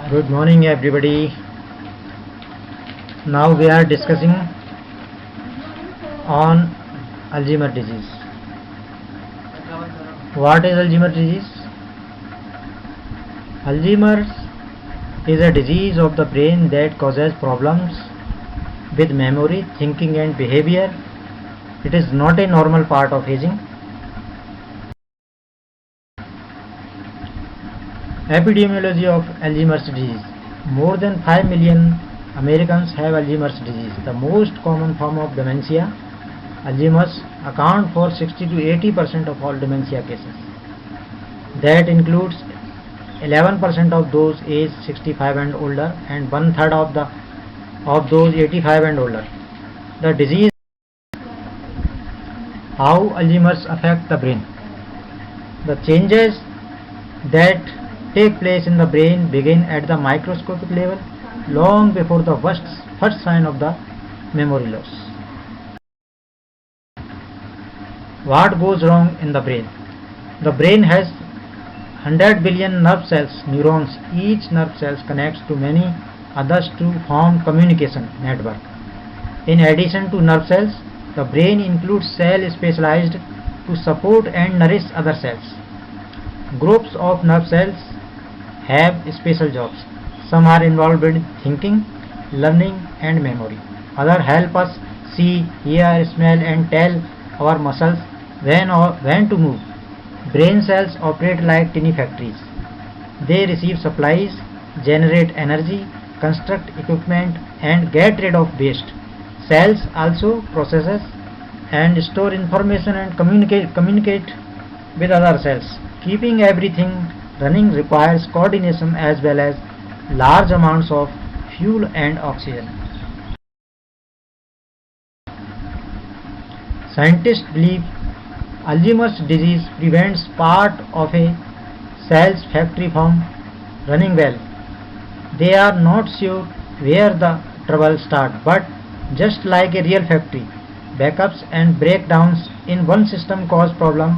Good morning, everybody. Now we are discussing on Alzheimer's disease. What is Alzheimer's disease? Alzheimer's is a disease of the brain that causes problems with memory, thinking, and behavior. It is not a normal part of aging. Epidemiology of Alzheimer's disease. More than 5 million Americans have Alzheimer's disease, the most common form of dementia. Alzheimer's account for 60 to 80% of all dementia cases. That includes 11% of those aged 65 and older and one third of those 85 and older. The disease. How Alzheimer's affect the brain. The changes that take place in the brain begin at the microscopic level long before the first sign of the memory loss. What goes wrong in the brain? The brain has 100 billion nerve cells, neurons. Each nerve cell connects to many others to form communication network. In addition to nerve cells, the brain includes cells specialized to support and nourish other cells. Groups of nerve cells have special jobs. Some are involved in thinking, learning, and memory. Others help us see, hear, smell, and tell our muscles when to move. Brain cells operate like tiny factories. They receive supplies, generate energy, construct equipment, and get rid of waste. Cells also processes and store information and communicate with other cells. Keeping everything running requires coordination as well as large amounts of fuel and oxygen. Scientists believe Alzheimer's disease prevents part of a cell's factory from running well. They are not sure where the trouble starts, but just like a real factory, backups and breakdowns in one system cause problems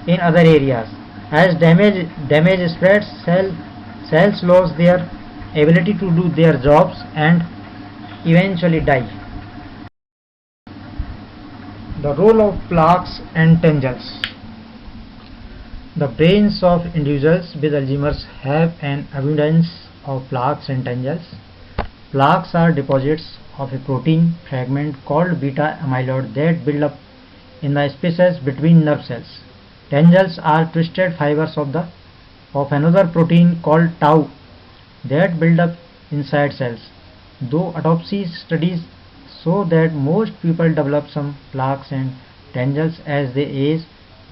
in other areas. As damage spreads, cells lose their ability to do their jobs and eventually die. The role of plaques and tangles. The brains of individuals with Alzheimer's have an abundance of plaques and tangles. Plaques are deposits of a protein fragment called beta amyloid that build up in the spaces between nerve cells. Tangles are twisted fibers of another protein called tau that build up inside cells. Though autopsy studies show that most people develop some plaques and tangles as they age,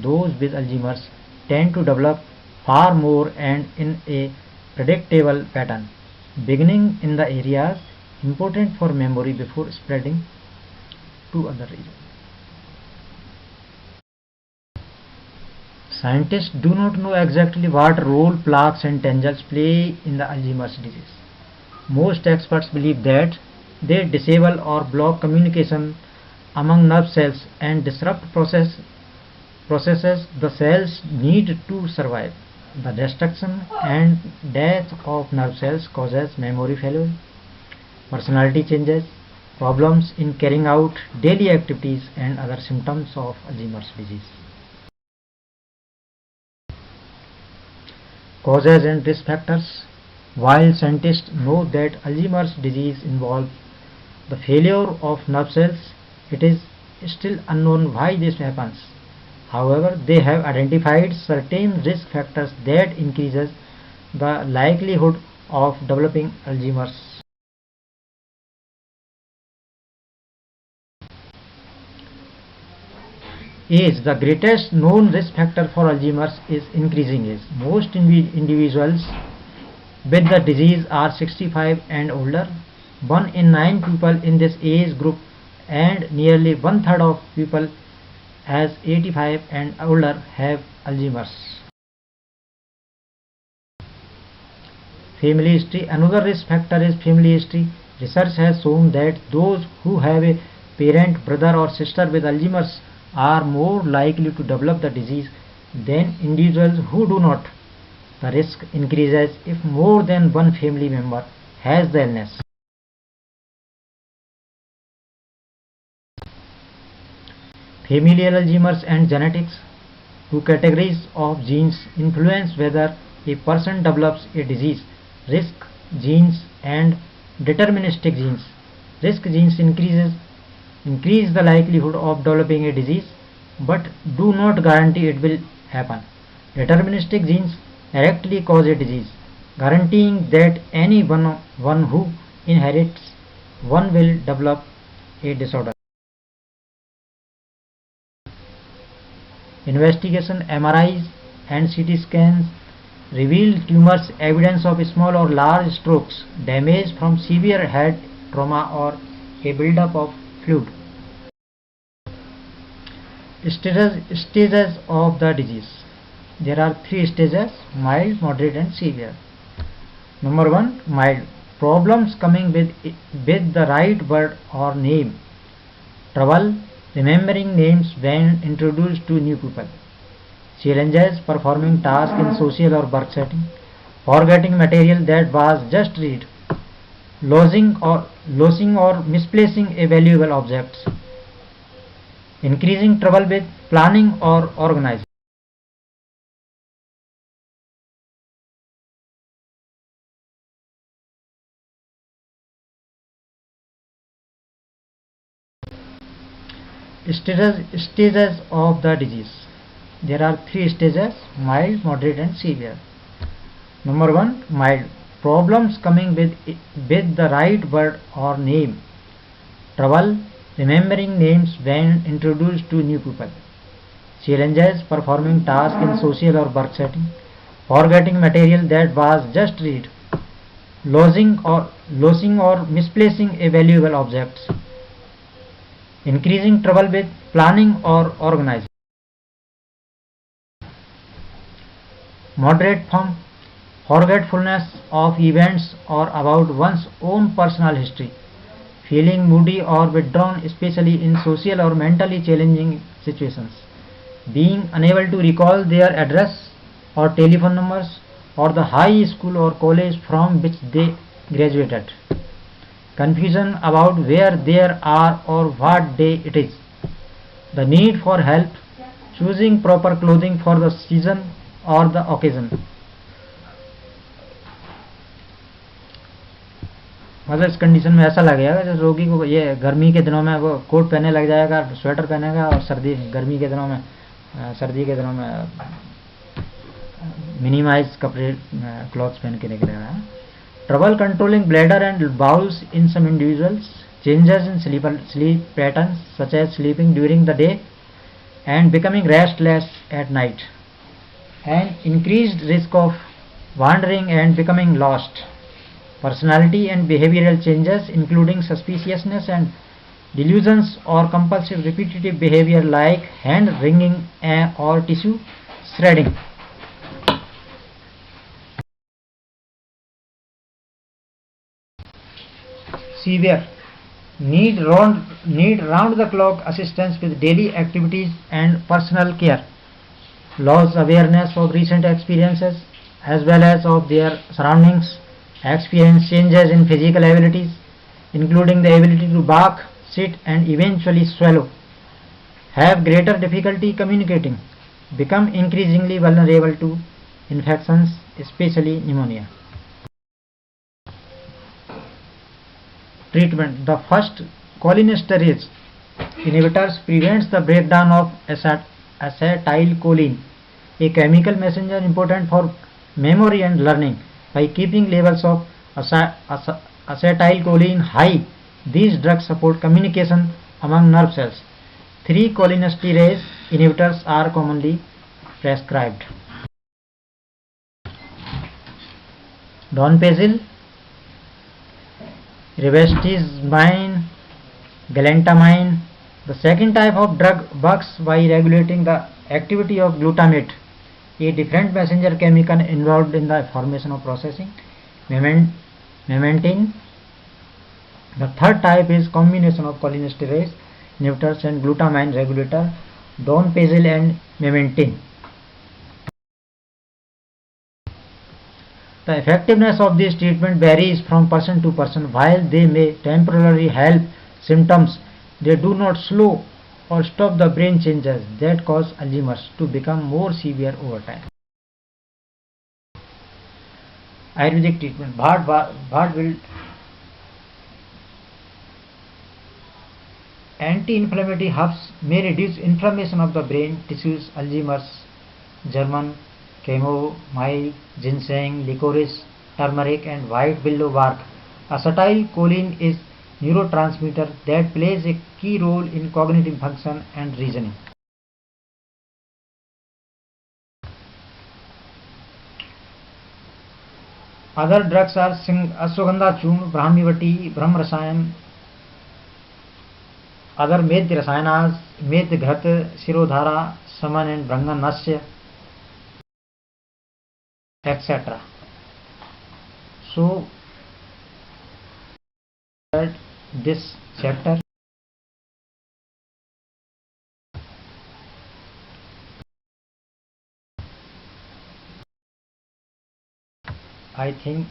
those with Alzheimer's tend to develop far more and in a predictable pattern, beginning in the areas important for memory before spreading to other regions. Scientists do not know exactly what role plaques and tangles play in the Alzheimer's disease. Most experts believe that they disable or block communication among nerve cells and disrupt processes the cells need to survive. The destruction and death of nerve cells causes memory failure, personality changes, problems in carrying out daily activities, and other symptoms of Alzheimer's disease. Causes and risk factors. While scientists know that Alzheimer's disease involves the failure of nerve cells, it is still unknown why this happens. However, they have identified certain risk factors that increases the likelihood of developing Alzheimer's. Age. The greatest known risk factor for Alzheimer's is increasing age. Most individuals with the disease are 65 and older. 1 in 9 people in this age group and nearly one third of people as 85 and older have Alzheimer's. Family history. Another risk factor is family history. Research has shown that those who have a parent, brother or sister with Alzheimer's are more likely to develop the disease than individuals who do not. The risk increases if more than one family member has the illness. Familial Alzheimer's and genetics. Two categories of genes influence whether a person develops a disease: risk genes and deterministic genes. Risk genes increase the likelihood of developing a disease but do not guarantee it will happen. Deterministic genes directly cause a disease, guaranteeing that anyone who inherits one will develop a disorder. Investigation: MRIs and CT scans revealed tumors, evidence of small or large strokes, damage from severe head trauma, or a buildup of fluid. Stages of the disease. There are three stages: mild, moderate, and severe. Number 1, mild. Problems coming with the right word or name. Trouble remembering names when introduced to new people. Challenges performing tasks in social or work setting. Forgetting material that was just read. Losing or misplacing a valuable objects. Increasing trouble with planning or organizing. Stages of the disease. There are three stages: mild, moderate, and severe. Number 1, mild. Problems coming with the right word or name. Trouble remembering names when introduced to new people. Challenges performing tasks in social or work setting. Forgetting material that was just read. Losing or misplacing a valuable objects. Increasing trouble with planning or organizing. Moderate form: forgetfulness of events or about one's own personal history. Feeling moody or withdrawn, especially in social or mentally challenging situations. Being unable to recall their address or telephone numbers or the high school or college from which they graduated. Confusion about where they are or what day it is. The need for help choosing proper clothing for the season or the occasion. मतलब इस condition में ऐसा लगेगा जैसे रोगी को ये गर्मी के दिनों में वो कोट पहनने लग जाएगा, स्वेटर पहनेगा, और गर्मी के दिनों में सर्दी के दिनों में मिनिमाइज कपड़े क्लॉथ्स पहन के निकलेगा. Trouble controlling bladder and bowels in some individuals. Changes in sleep patterns such as sleeping during the day and becoming restless at night. An increased risk of wandering and becoming lost. Personality and behavioral changes including suspiciousness and delusions or compulsive repetitive behavior like hand wringing or tissue shredding. Severe. Need round the clock assistance with daily activities and personal care. Loss awareness of recent experiences as well as of their surroundings. Experience changes in physical abilities including the ability to bark, sit, and eventually swallow. Have greater difficulty communicating. Become increasingly vulnerable to infections, especially pneumonia. Treatment. The first, cholinesterase inhibitors prevents the breakdown of acetylcholine, a chemical messenger important for memory and learning. By keeping levels of acetylcholine high, these drugs support communication among nerve cells. 3 cholinesterase inhibitors are commonly prescribed: donepezil, rivastigmine, galantamine. The second type of drug works by regulating the activity of glutamate, a different messenger chemical involved in the formation of processing memantine. The third type is combination of cholinesterase inhibitors and glutamine regulator, donepezil and memantine. The effectiveness of this treatment varies from person to person. While they may temporarily help symptoms, they do not slow or stop the brain changes that cause Alzheimer's to become more severe over time. Ayurvedic treatment. Bhat will anti-inflammatory herbs may reduce inflammation of the brain tissues. Alzheimer's, German, chamomile, ginseng, licorice, turmeric and white willow bark. Acetylcholine is neurotransmitter that plays a key role in cognitive function and reasoning. Other drugs are ashwagandha churn, brahmivati, brahmrasayan. Other medhya rasayanas, medghrat, shirodhara, saman and bhrangan nasya, etc. So, this chapter, I think